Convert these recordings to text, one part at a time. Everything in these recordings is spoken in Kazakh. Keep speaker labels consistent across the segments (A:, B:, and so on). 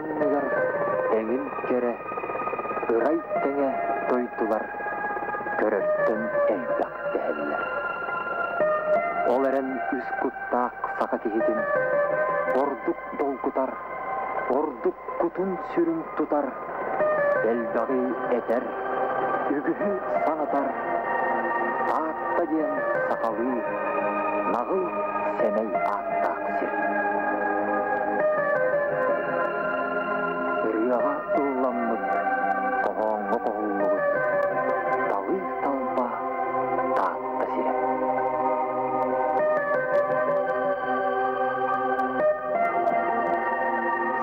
A: Манныгар эңин кере ырайттеңе дойдулар көрөттөн элбак дәһелләр. Ол әрен үз куттаақ сақа кехетін ордук долгутар, ордук кутун сүрін тутар, элбағы этер, үгіхі санатар, Таатта ден сақалы, нағыл сәмей аттақ сер. Үрияға ұлламыд, қоғаңғы қоғылығыд, талы талба Таатта сірі.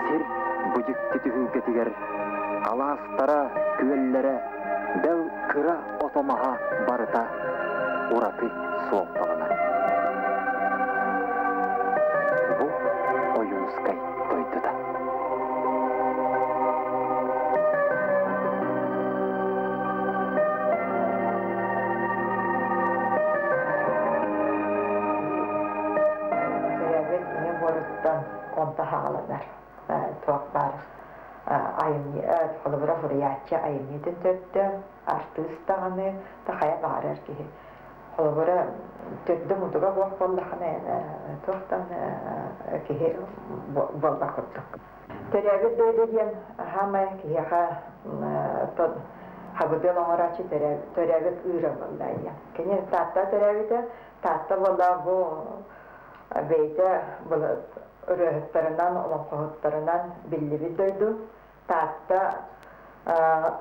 A: Сер бұдікті түгілгетігер, аластара, күеллері, бәл кыра отомаға барыта, ураты соқталына. Бұл Ойуунускай дойдута.
B: Сөйәбет не борыттан онта хағаланар. Тоқ бар. Айымны, қолыбыра фуриятчы айымнетін төтті, артыстағаны, тақая бағарар кейі. Қолыбыра төтті мұдыға боқ болдақаны, тоқтан кейі болға құттық. Төрәбет дөйдеген хамай кейіға хабыдыл оңырачы төрәбет үйрі болдайы. Кені Таатта төрәбеті, Таатта болда бұл бейті үріғіттарынан, олымқығыттарынан білі дөйді.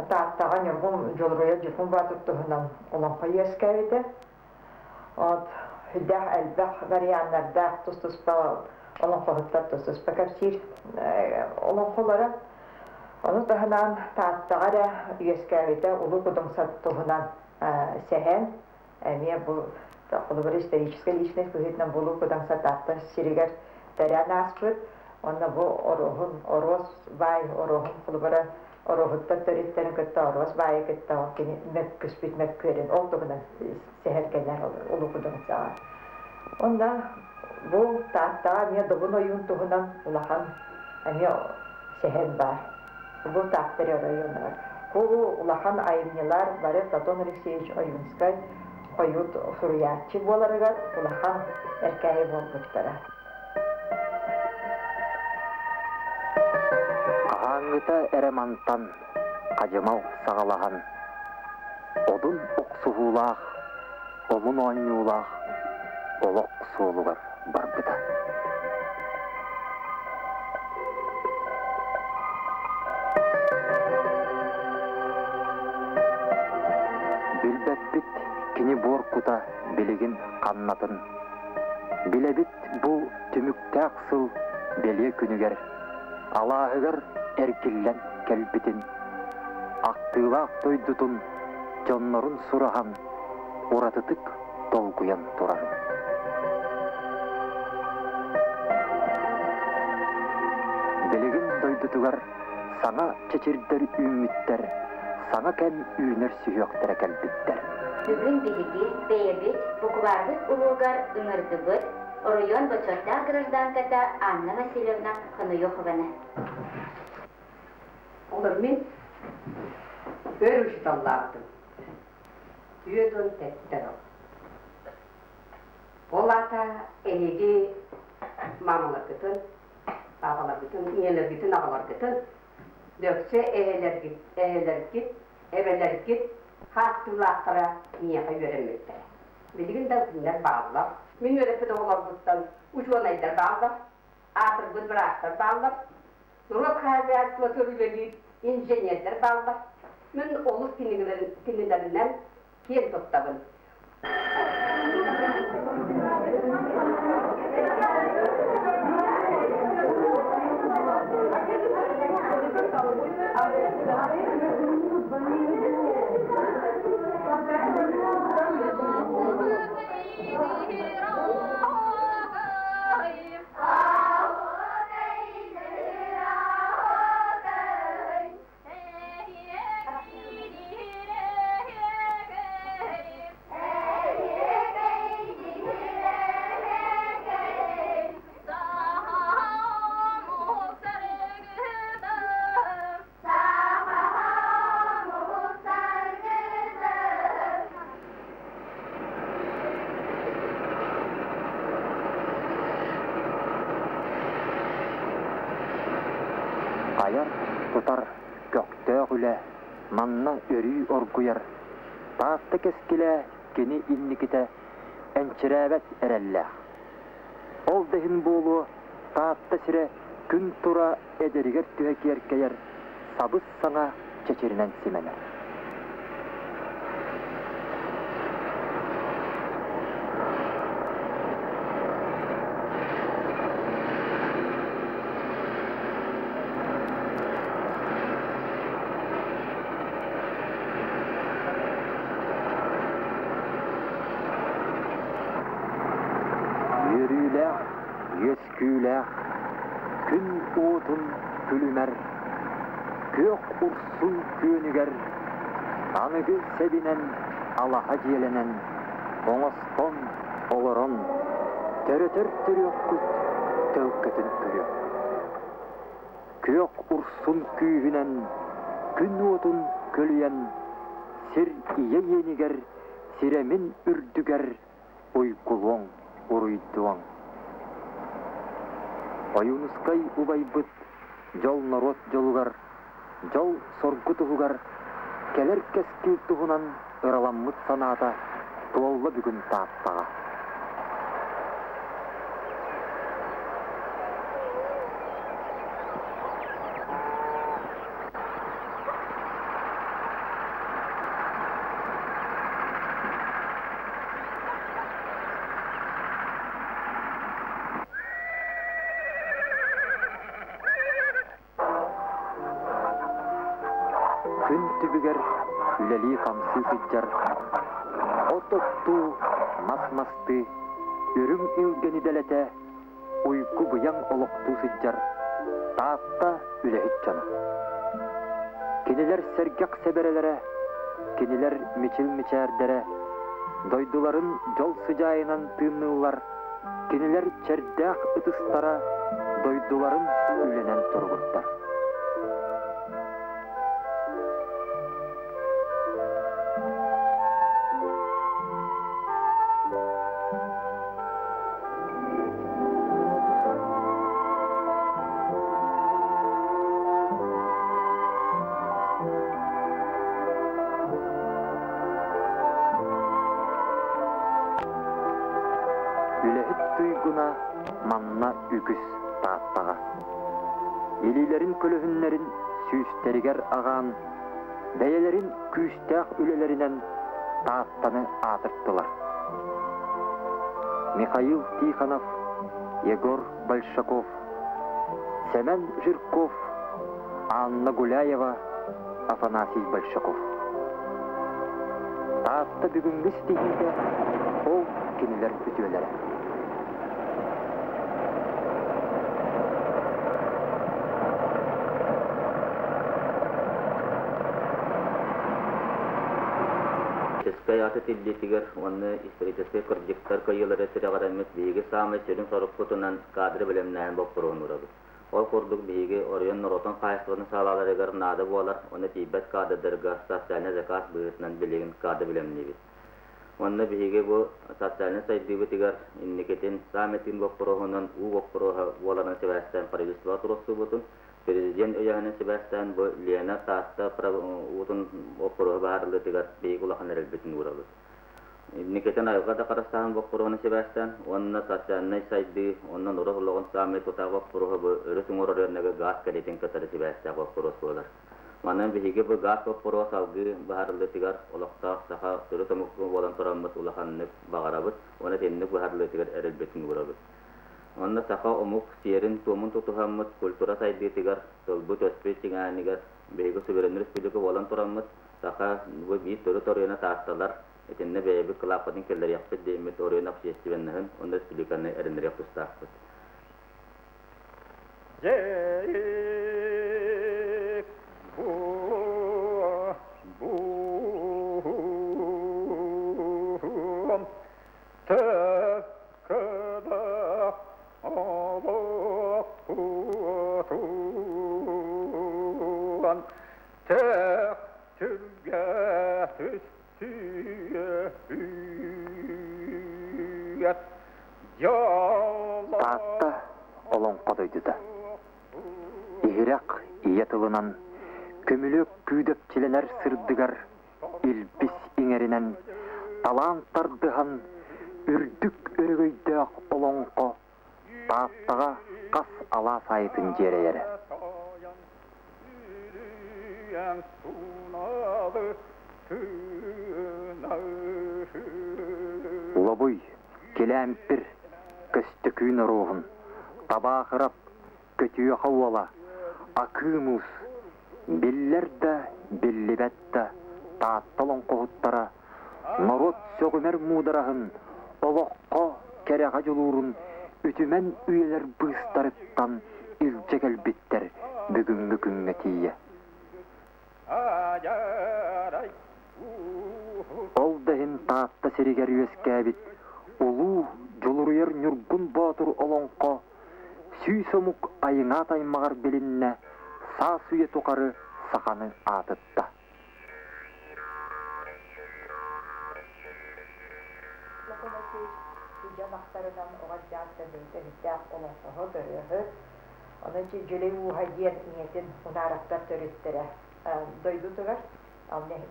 B: Тааттаға нұрғым жолруя жүргім батырттығынан олымқы ескәведі. Хүддәқ әлбәқ варианнардақ тұстыспа, олымқығыттар тұстыспа кәпсір олымқылары. Оны тұғынан Тааттаға ескәведі ұлы құдыңсаттығынан сәхен. Әме бұл қолыбыр исторический личность күхетінен бұлы құдыңсат Таатта сирегер дәрән аспыд. Онна бұл орос бай, орохын құлыбыра орохытта төреттерін көтті орос байы көтті оқын мәк күспет мәк көрін. Ол тұғынан сәхеркелер ұлы құдың саға. Онда бұл Тааттаға мен дұғын ойын тұғынан ұлақан әме сәхер бар. Бұл Тааттар ойынлар. Бұл ұлақан айымнелар бары Платон Алексеевич Ойуунускай ойыт фуриятчы боларыға ұлақан әркәйі болғыттара.
A: Аңыта әрәмантан, қажымал сағалаған, одын оқсуғулақ, омын ойнуылақ, олық суылығыр барбыда. Білбәппіт кені боркута білігін қаннатын, білебіт бұл түмікті ақсыл беле күнігер, алағығыр әркеллән кәлбітін, ақтылақ дойдутын, жоннорын сұраған, уратытык толгуян тұрарын. Білігін дойдутуғар саңа чечердер үміттер, саңа кәм үйнер сүйіқтері кәлбіттер.
C: Бүгін білігі, бейбіт, бұқварбыт ұлуғар үңірді Оройон бочорта гражданката Анна Васильевна Хануйохована.
D: Olur min görüştallardım. Yüzün tekrar. Olata eligi mamalar gittin, babalar gittin, iyeler gittin, ağalar gittin. Dökse eğeler git, eveler git, hattulaklara niyaka göremekte. Bilgin de günler bağlar. Min öğretmede olar gittin, uçuanaylar bağlar, atır gün bıraktır bağlar. Nurla kaybeat motoruyla injeniyerler bağlar. Min olur pinilerinden yer tuttabın.
A: Аяр тутар көктөг үле, манна өрүй оргуяр. Таатта кескиле кени инниките энчирәбәт әрәллә. Ол дехин болу таатта сире күн тура эдеригер түһәкиеркәйер, сабыз саңа чечеринен сименер. Yesküler, gün otun külümer, gök ursun könüger, anıgı sebinen, alaha jelenen, oңoston, oloron, törötör török küt, tövkötün körök. Gök ursun kүйünen, gün otun kölüyen, sir iye yeniger, siremin ürdüger, uykuluğun, uruyduğun. Ойуунускай убайбыт, жол народ жолугар, жол соргу тугугар, келер кескил тугунан ыраламмыт санаата, туолла бүгүн тааттага. Күн түбігер үләли қамсы сыджар, ототту, мас-масты, үрім үлгені дәләтә, уйку бұяң олықту сыджар, таатта үләхет жаны. Кенелер сәргәк сәбәрелері, кенелер мичіл-мичәрдері, дойдуларын жол сыжайынан тыынылар, кенелер чәрдәк ұтыстара, дойдуларын үленен тұрғырттар. Үләхет туйгуна манна үкіс тааттаға. Елейлерін көліхінлерін сүйістерігер аған, бәйелерін күйістәқ үлелерінен тааттаны атырттылар. Михаил Тихонов, Егор Большаков, Семен Жирков, Анна Гуляева, Афанасий Большаков. Таатта бүгінгі стихийде ол кенелер үтүелері.
E: Кескаяты тилдетигер, оны исторический кырдыктар көйелері тирағарамет бейге самы сөрін сорып құтынан кадры білімнән боп құруын ұрады. Ол құрдық бейге орыйын нұротын қайсығын салаларығыр нады болар, оны тейбет кадыдырға социальный заказ бұғытынан білеген кады білімнебет. Оны бейге бұл социальный сайдығы тигер иннекетін саметін боп құруғынан у боп құруға боларын себәстен правительство тұрысы бұтын, президент өйәғінің себәстен бұл Лена Таатта ұтын боп құруға бағарылы тигер бейге ұлақын әрелбетін ұралы. Иннекетін айға да қарастағын боп құруғаны себәстен, оны социальный сайдығы, оны нұрық ұлығын самет ұтақ боп құруға бұл үрісің ұрырынығы газ кәлетін кітары себәстен боп құруғыз болар. Манан биһиге бу газ поппорос алгы бахарлы тигар олоқта саха түрі томуққы болан тұрамыз улаханны бағарабыт, оны теннік бахарлы тигар әрелбетін ұрабыт. Онна саха омуқ серін томын тұтығамыз культура сайды тигар, толбы төспе чиңанигар, биһиге суверенный республика болан тұрамыз, саха бу бейт түрі торыйына таасталар, etenne beybi klapatın keller yapıp demet oraya napşestivenlerin onda republikanı erinler yapıstaqpıt. Jek bu tekada avakutuan tek türgetüs
A: Таатта олонқа дойдута. Ihiraq iyatılınan kömülök küydöpçilenер sırdıgar ilbis iňerinen talantardıhan ürdük örgöydöök olonqo Taattaga kas ala saytın jereyere. Lobuy kelämpir köstükün ruhun tabağırap kötüye havvala akımus billerde billibette taattalon qohuttara narot sögümer mudarahın oloqqa kereğa jolurun ütümen üyeler bıstarıttan ilcegel bitter bugünkü günge tiye. Ol dahin taatta seriger üyeskabit ulu joluruyer nürgün batur olonqa süy somuk ayına taymağar bilinne sağ suya tokarı sakanı atıtta.
B: Janaklarından oğazcağızda beyde hüddâh olonqoğu görüyoruz. Onun için Cülevu Hadiyen niyetin unaraktar törüttüre doydutu var.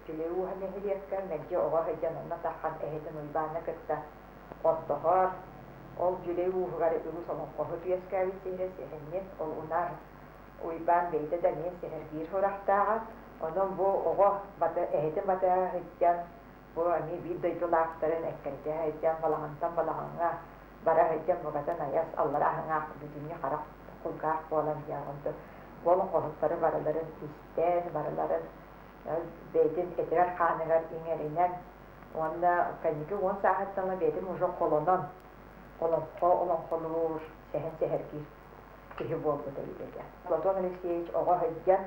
B: Cülevu Hanehiliyetkar necce oğa hadiyen ona tahan ehedin uybana kıtta ottoğar. Ol Cülevu Hıgarı ülüs olonqoğu tüyeskavi sihre sihennin ol unar uyban beyde de niye siher bir hurahtağa. Onun bu oğa ehedin batağı hadiyen bu ani bir doydularların ekkeride hadiyen balağantan balağanga bara hadiyen bugatan ayas Allah'a hangaq dünya qaraq kulgaq bolan yağındı. Bolun qohutları baraların isten, baraların beydin etirar xanıgar iňerinen onda kaniki 10 saatdan beydin ujo kolonan olonqolur sehen seherki kihi boldu deyildi. Platon Alexeyevich oğa hadiyen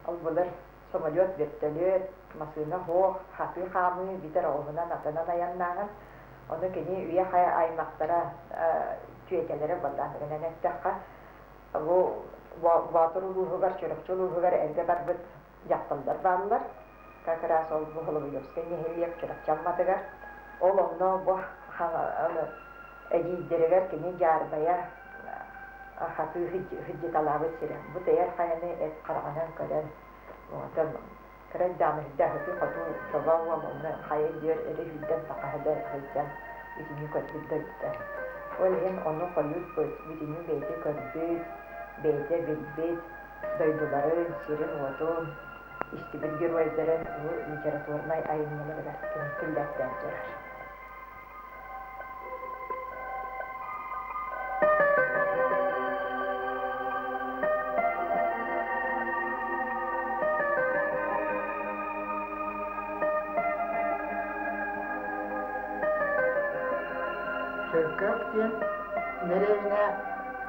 B: albular samolyot vertolyot masına ho hafı xamı bitar oğunan atanan ayannagan onu kini üye aymaqtara tüyetelere ballandırınan ettiqa bu vatıruluğugar çörükçülüğugar elde barbıt yaptıldır bağlılar. Kakıras ol bu Hılıbıyovskay nehilliyek çörükçanmadıgar. Ol onu bu edildiriver kini jarbaya hafı hüccet alavı sire. Bu değer hayani et qarağanan kadar kırık damı hüddahıtı qatu çabavva onu hayal diyor eri hüdden taqahada hüdden bitini kötüldür. Olhen onu koyut bitini beyti kötüldür. Beyde bilbet, doyduların, şirin otun, işte bilgi rüvayetlerin bu literatürüne ayınmaları da killetler durar.
F: Şirketkin nerevine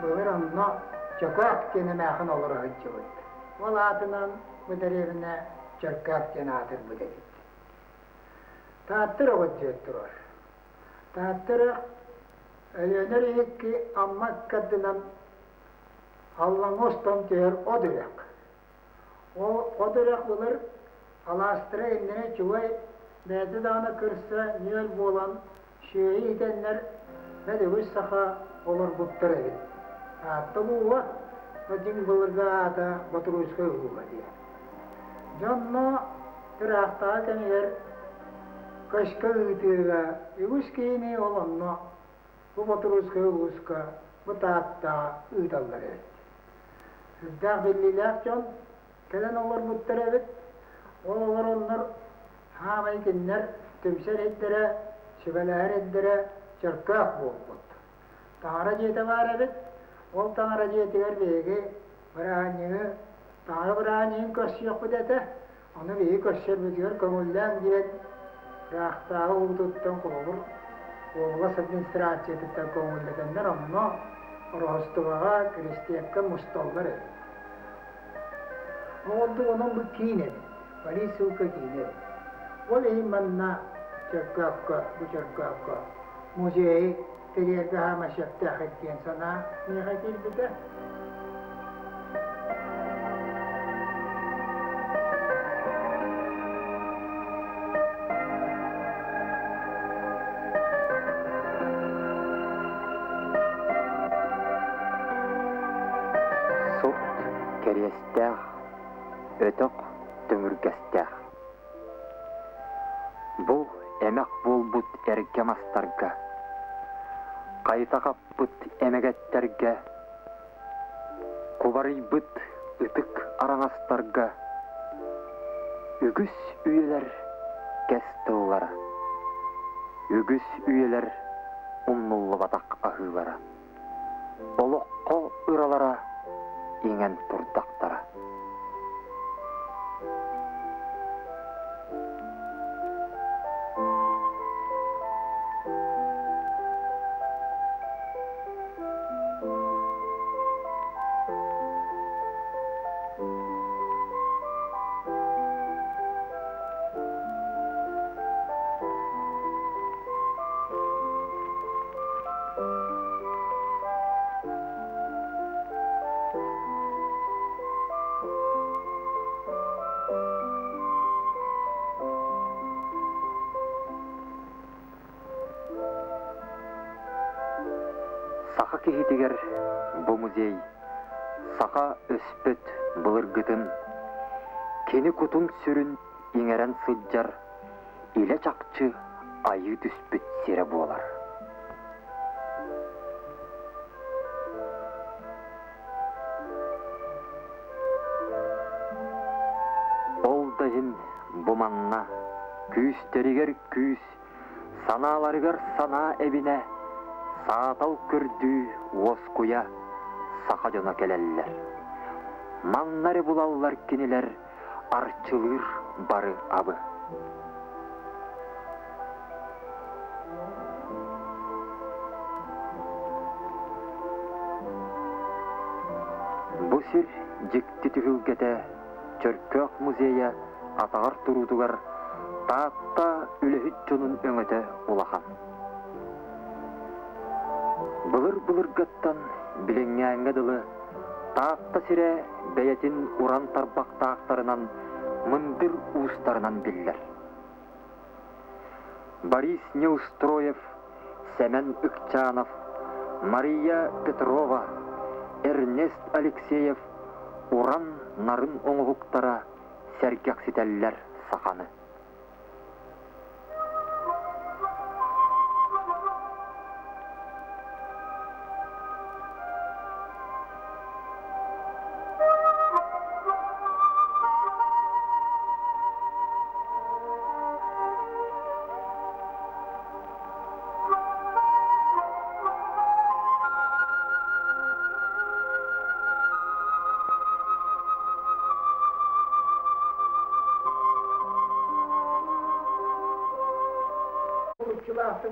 F: bulur onunla Çökak gene mağın olur hıccıvıd. Ol adının bu derevine çökak gene adır bu dedi. Taattır oğud diyordur. Taattır ölüner ilik ki ammak kadının Allah'ın ostam diyor o dürek. O dürek bulur alastıra endine çuvay beyde dağına kırsa niyel bolan şeyi edenler ve de üç saha olur buttur edin. Tabuwa najing bulurga da Baturuyuskay uluga diye. Janna terahta kaniyer kaşka ıtıga yuskini olanna bu Baturuyuskay uluska bu Taatta ıtallar evet. Hüdda billilak can kelen olur buttar evet. Olur onlar hamaykinler tümser ettere şübeler ettere çırkak bulbut. Tara jete var evet. Ol tara jetiger bege baranyı tara baranyin koşuyor kudete onu bege koşuyor bitiyor komuldan diye rahta uduttan kolur oğla administrasyon tuttan komuldanlar ama Rostovağa Kristiyakka mustallar edin. Oldu onun bu kine bari suka kine oley manna çakka bu çakka mujhe teriye kaha maşakta hakkiyen sana ne hakir bita
A: керестәх, өтөк төңүргәстәх. Бұл әмәк болбут әргемастарға, қайта қаппыт әмәгәттерге, кубарыйбыт ытык араңастарға, үгіс үйелер кәстыллара, үгіс үйелер умнуллы батақ ахылара, олоққо ыралара иңен турдақтара. Саха кехитигер бу музей, саха өспөт былыргытын, кени кутун сүрін иңерен сыджар, иле чакчы айы түспөт сере болар. Ол дайын буманна, күйістерігер күйіс, саналарыгар сана эбине, саатал көрдү оскуя саха жона келеллер. Маннары булаллар кенелер, арчылыр бары абы. Бу сир жикти түгүлгете Чөркөк музейя атагар турудугар Таатта-Ойуунускай жонун өңөтө улахан. Былыр-былыргаттан билеңңәңгә дылы Таатта сире бәйәтин уран тарбақтақтарынан мындыр уыстарынан биллер. Борис Неустроев, Семен Икчанов, Мария Петрова, Эрнест Алексеев уран нарын оңғуқтара сәргәксетәлләр сақаны.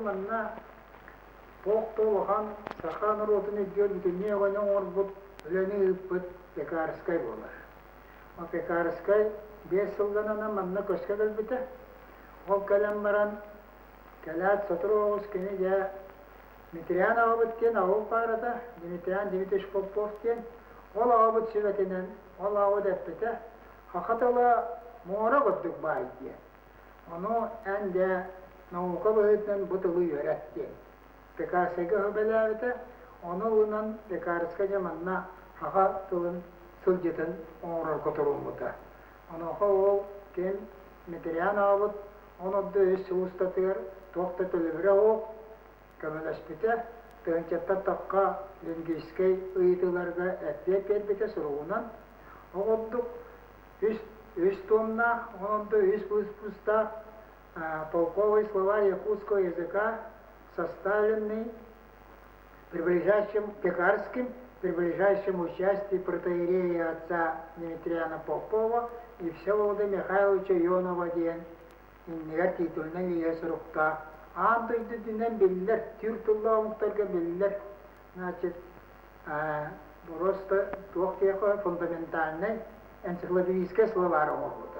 F: Manna Pokto Wahan Sahan Rotini Jol Dunia Wanyang Orbut Leni Put Pekarskay bolar. O Pekarskay Besulgana Manna Koskadal Bita O Kalambaran Kalat Sotros Kenija Mitriana Obutkin Aho Parata Dimitrian Dimitish Popovkin Ola Obut Sivatinen Ola Odepita Hakatala Mora Gotuk Baitya Ono and Nauka bahitnan butulu yörätti. Pekarsega habelavita, onu unan pekarskaja manna haha tulun suljitan orar kotorumuta. Onu hao ken materiana avut, onu da üst ustatıgar tohta tülübre o kamelaspita, tönçatta takka lingiskay ıytılarga ettiye perbite suruğunan. Oğudduk üst tonna, onu da üst pusta толковые слова якутского языка, составленные при ближайшем участии протоиерея отца Дмитриана Попова и Всеволода Михайловича Ионова ден, иннер титульна виес рухта. Андойды динен биллер, тюртулла мухтарга биллер, значит, просто двухтехо фундаментальный энциклопедическое словарь могут.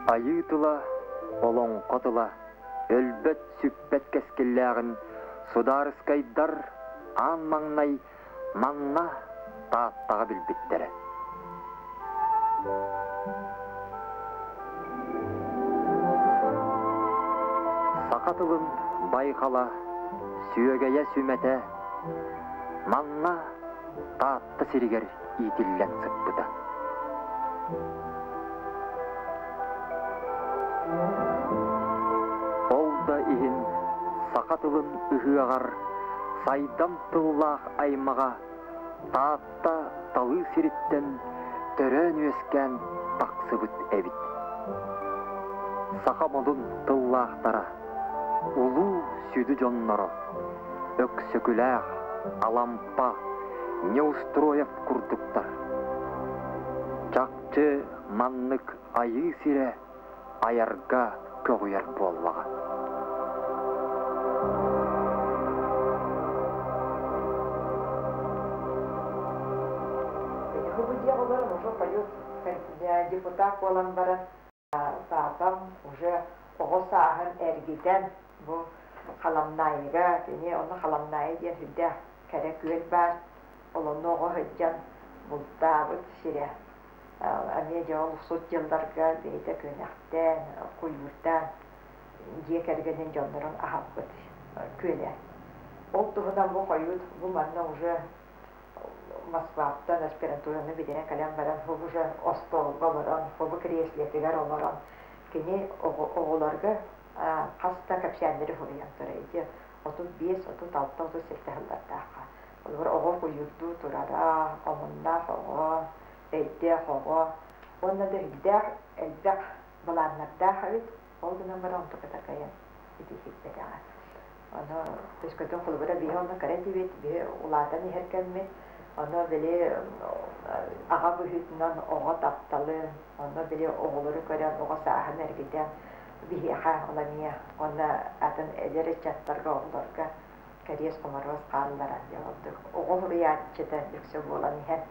A: Айытыла, олоңқотыла, өлбөт сүппет кескелләғін, сударыскайдар, ан маңнай, маңна тааттаға білбеттері. Сақатылын байқала, сүйегея сүмәте, Манна таатта сиригер итиллен сыппыта. Ол да иһин сақатылын ыһыағар сайдам тыллаах аймаға таатта талы сириттен төрөн үескән тақсыбыт эбит. Сақамодун тыллаахтара улуу сүді жонноро өксөкүлээх алампа неустроев курдуктар. Чакчы маннык айы сире аярга көгүер боллага.
B: Депутат olan барын таатам уже оғысағын әргиден бұл қаламнайыға, оны қаламнайы ден хүдді кәрі күйет бар, олыны оғы хүдден бұлтабыт сире. Әме жауын ұсут жылдарға бейді көнәқтен, құйырдан, дек әргенен жондырын ағапбыт көлі. Ол тұғыдан бұл қойыд, бұл манна уже Москваптан аспирантураны бидене калям баран, бұл уже остолға баран, бұл креслетігер оларан. Кені оғыларға қаста кәпсәндері хұрыян тұрайды. 35-36 сектіғылдардаққа. Олар оғы құйырду тұрара, омынна хоға, әйде хоға. Онна да хүддәқ, әлбәқ баланнардақ әвет, ол дүнен баран тұқыта қайын. Иді хиппедеға. Оны төскөтін құлыбыра бейі оны қарет евет, бейі ұладан ехеркенмен. Оны біле аға бұхытынан оға тапталын, оны біле оғылыры көрен, оға сағын әргеден бейіға оламия. Оны атын әлері чаттарға оғыларға кәрес құмарваз қарыларан де олдық. Оғыл ұриятчыда бүксі болан ехен,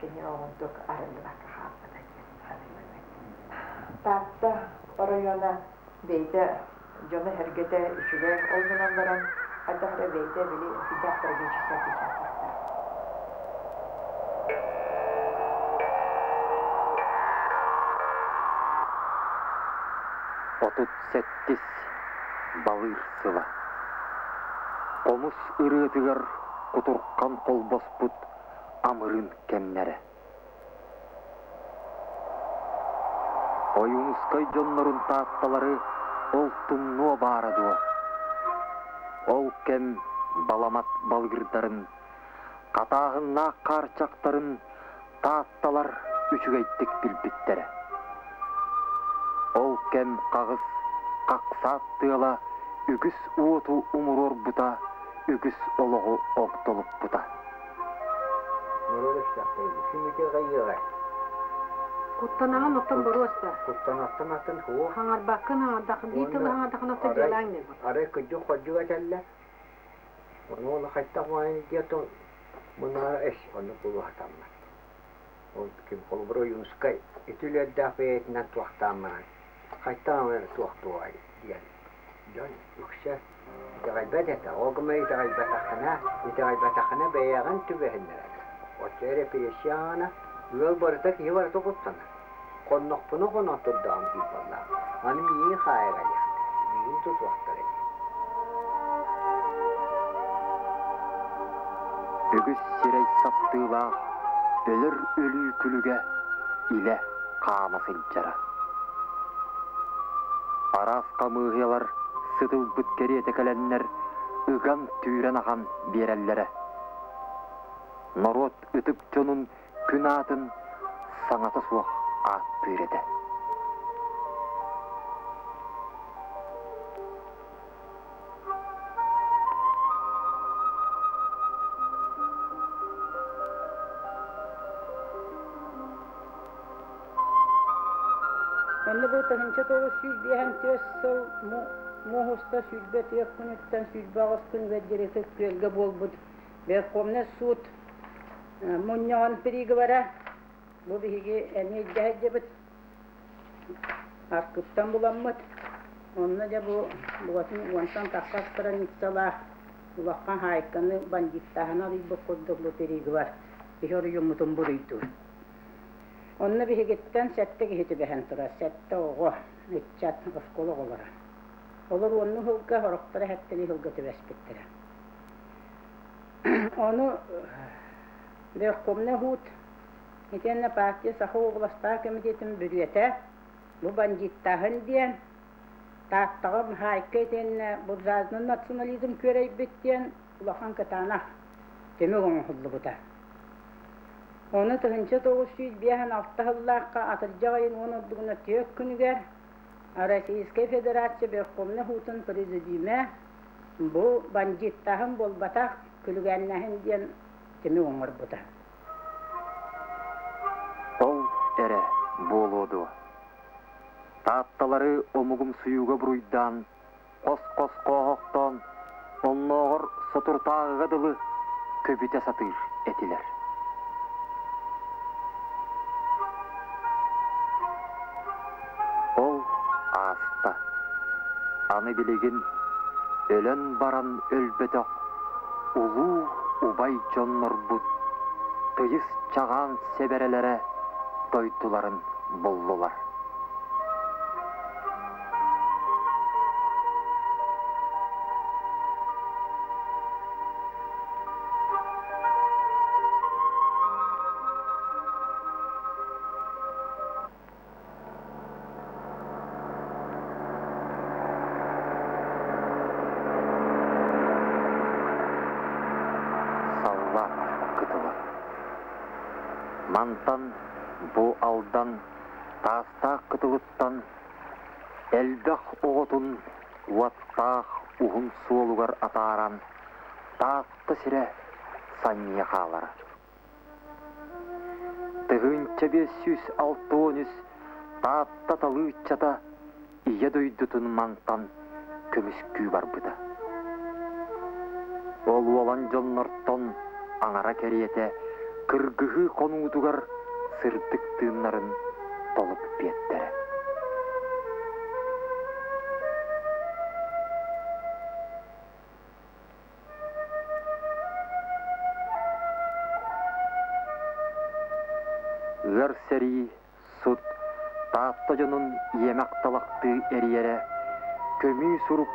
B: кені оғындық арылдыға қағапыда кен. Таатта орайона бейді жоны әргеде үшілі олдынан баран, адағыра бейді біле хүдәқтір геншісі бейді.
A: Отут сәттіс балыр сыла. Комус ырытыгар кутуркан колбоспут амырын кемнері. Ойуунускай жоннорун таатталары ол тумнуа барадуа. Ол кем баламат балгырдарын, катағынна қарчақтарын таатталар үчүгейттік билбиттері. Ол кем қағыз қақсат тыала үгіс уоту умурор бута, үгіс олығы оқтолып бута.
G: Kuttanahan ottan borosta.
H: Kuttanattan atan huo.
G: Hangar bakkan hangar bitul hangar dakhan ottan jalan ne.
H: Are kujjo kujjo jalla. Ono la khatta wain diato munara es ono pulu hatamma. On kim Taatta-Oyuunускай itule dafet nan tuahtaman. Khatta wan tuahtuai dian. Jan ukhsha tagaybata ogmay tagaybatakhna bayagan tubehnna. Watere piyashana yol bartak yivar to kuttana. Qonnoqpuno qonotodam diballa. Ani mi khayga ya. Mi to tuahtare.
A: Үгіс сирей саптыла, өлір өлі күліге иле қамасын жара. Арасқа мұғылар сыдыл бүткері етекәләннер үган түйрен аған берәллері. Народ үтіп жонын күн атын саңаты суақ ат бүйреді.
G: Anne bu tahincha to'g'ri suydihan tessal muhusta suyda tiyakkunittan suybagaskin vedgeretek kelga bolbud. Bekomne sut munyan perigvara bu bihige eni jahjebet arkıptan bulanmat. Onna da bu vatin wansan takkas para nitsala vakkan haykanı bandittahana bu koddo perigvar. Bihor yumutun buruydu. Onna bihigetten sättegi hiti behen tura, sätte ogo, nitsat oskolo olara. Olur onu hugga horoktara hätteni hugga tüvespittere. Onu bir komne hut. Itenle partiya Saha Oblastı Komitetin bürüyete bu bandittahın diyen Taаттağım hayketen Burjazının nasyonalizm köreyip diyen ulakan katana demek onu hullu buta. Onu 1906 yıllarqa atılacağın onu bugüne tök günüger Российская Федерация bir komne hutun prezidime bu bandittahın bolbatak külügennehin diyen demek onu buta.
A: Ол эре болоду. Таатталары омугум суюга буруйдан, кос-кос коохтон, онногор сотуртаагыга дылы көбүтө сатыр этилер. Ол аста. Аны билеген өлөн баран өлбөтөк, улуу убай жоннорбут, тыйыс чаган себерелере дойдуларын боллулар. Саллар кытылы. Мантан бу алдан таста кытылыттан элбэх оғытын уаттах ухун суолугар атааран таатты сире санния халара. Тыгынча 500-600 таатта талычата ия дойдутун мантан көмүскүү барбыда. Ол уолан жоннортон аңара кериете кыргыгы конуудугар сырдык тыыннарын толуп биеттере. Ыр сери суд таатта жонун емакталакты эриере көмүү сурук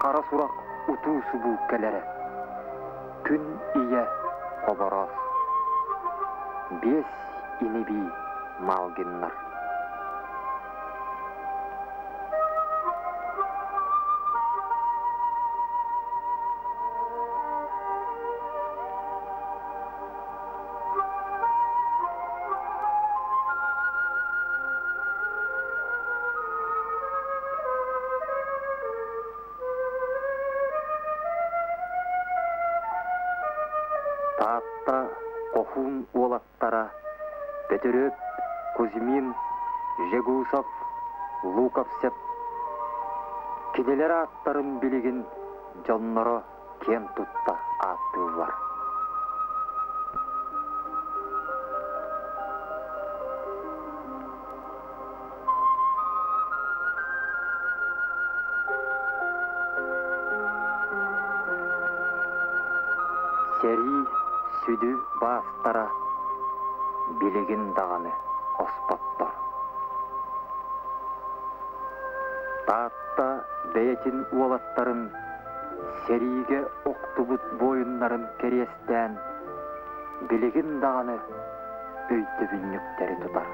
A: кара сурак утуу субуу келере. Күн ие кобороз. 5 инеби малгиннар. Таатта Кофун уолаттара Петерёп, Кузьмин, Жегусов, Луковсеп кинелер аттарын билигин жонноро кен тутта аттылар. Сери сүдү бастара билигин даганы оспоттор. Таатта бейтин уолаттарын сериге октубут боюннарын керестен билигин даганы өйтөбүннүктери тутар.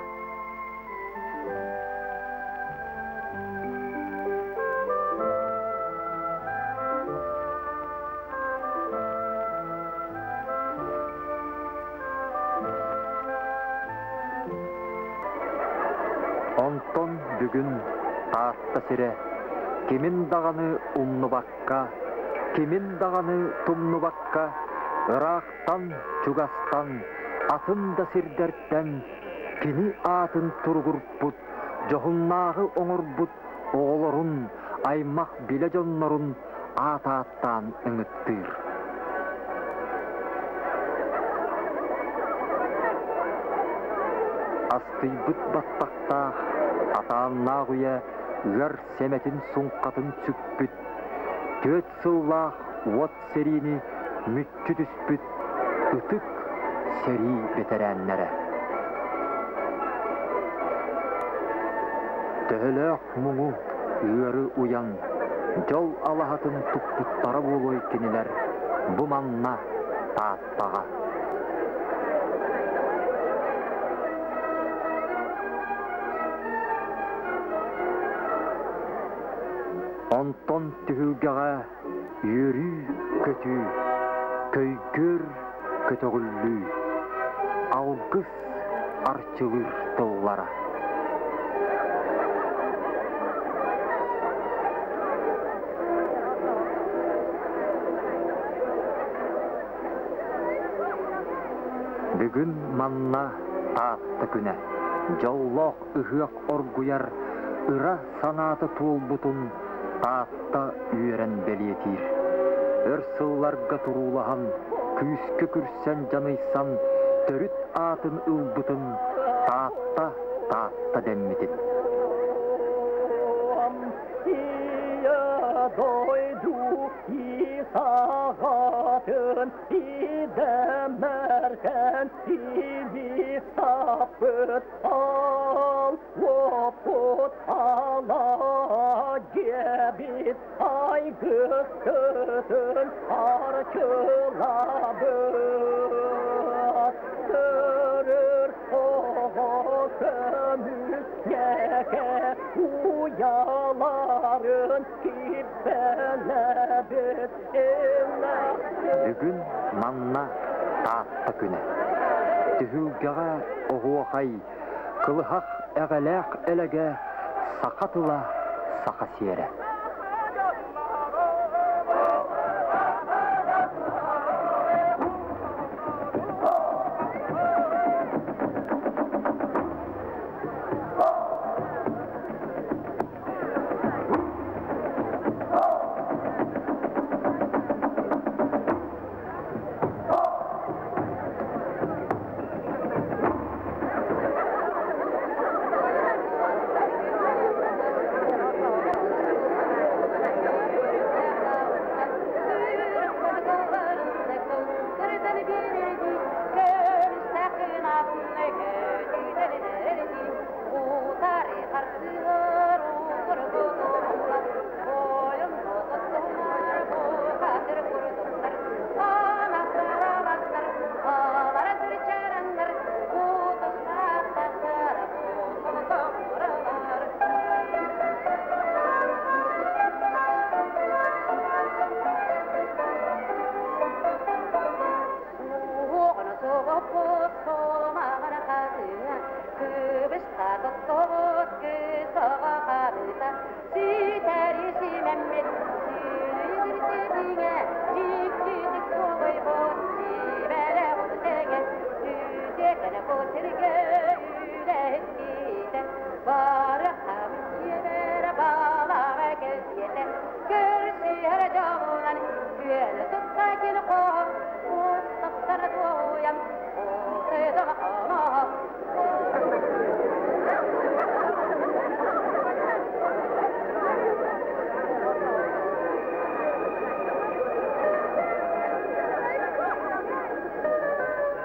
A: Онтон бүгүн таатта сире кимин даганы умнубакка, кимин даганы тумнубакка, Ырактан, Чугастан, атын да сирдерттен, кини атын тургурпут, жохуннагы оңорбут, оголорун, аймак биле жоннорун атааттан ыңыттыр. Астыйбыт баттакта атааннагуя ыр семетин суңкатын сүкпүт, 4 сыллах вот серини мүтчү түспүт, ытык сери бетерәннәре. Төхөлөк муңу ыры уян, жол алахатын туктуттары болой кенилер, бу манна Тааттаға. Онтон түгілгіға үйірі көті, көйгөр көтөгүллү, алгыс арчылыр тыллара. Бүгін манна таатты күнә, жаулақ үхіяқ оргуяр, ыра санаты толбутун таатта үйерен белетир. Өр сылларга турулахан, күйіскі күрсен жанайсан, төріт атын ылбытын таатта демметит.
I: Дойду и сағатын, и дәмәрген, и сапыт ал, опыт ала жебит, айгыз көтін арчылабыт. Сөрір оғы көміз неке уяларын кипелебит.
A: Бүгін манна таатты күні. Түхілгіға оғуақай, қылығақ әғаләқ әліге сақатыла сақа сері.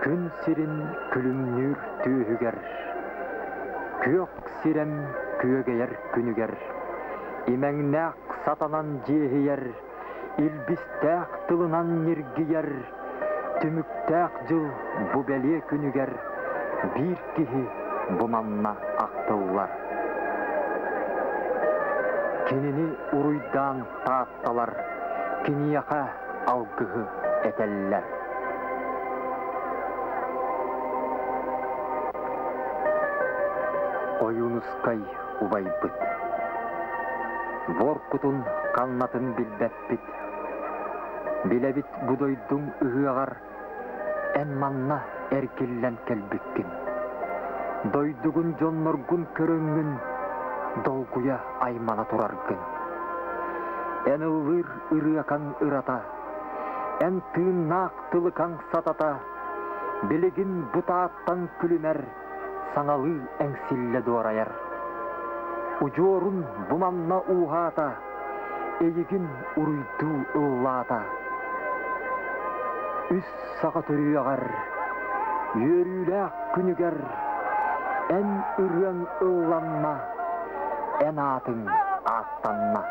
A: Күн сирин күлімнүр түйігер, көк сирем күйегер күнігер, имәңнәк сатанан жейгер, илбістәк тылынан нергейер, түміктәк жыл бұ бәле күнігер, бір кихи бұманна ақтыллар. Кенені ұруйдан таатталар, кенияқа алгығы әтәлләр. Ойуунускай убайбыт. Боркутун каннатын билбәппит. Билебит будойдун ыгыагар, ән манна әркеллән кәлбіккін. Дойдугун жонноргун көрөңгін, долгуя аймана тураргын. Ән ылыр ырыакаң ырата, ән тыыннаақ тылыкаң сатата, билегин бутааттан күлімәр, саңалы әңсилле дуараяр. Ужорун буманна уғата, эйігін уруйду ыллата. Үс саға төрüyағар, үйерүләк күнігер, ән үрен ылланма, ән атың аттанма.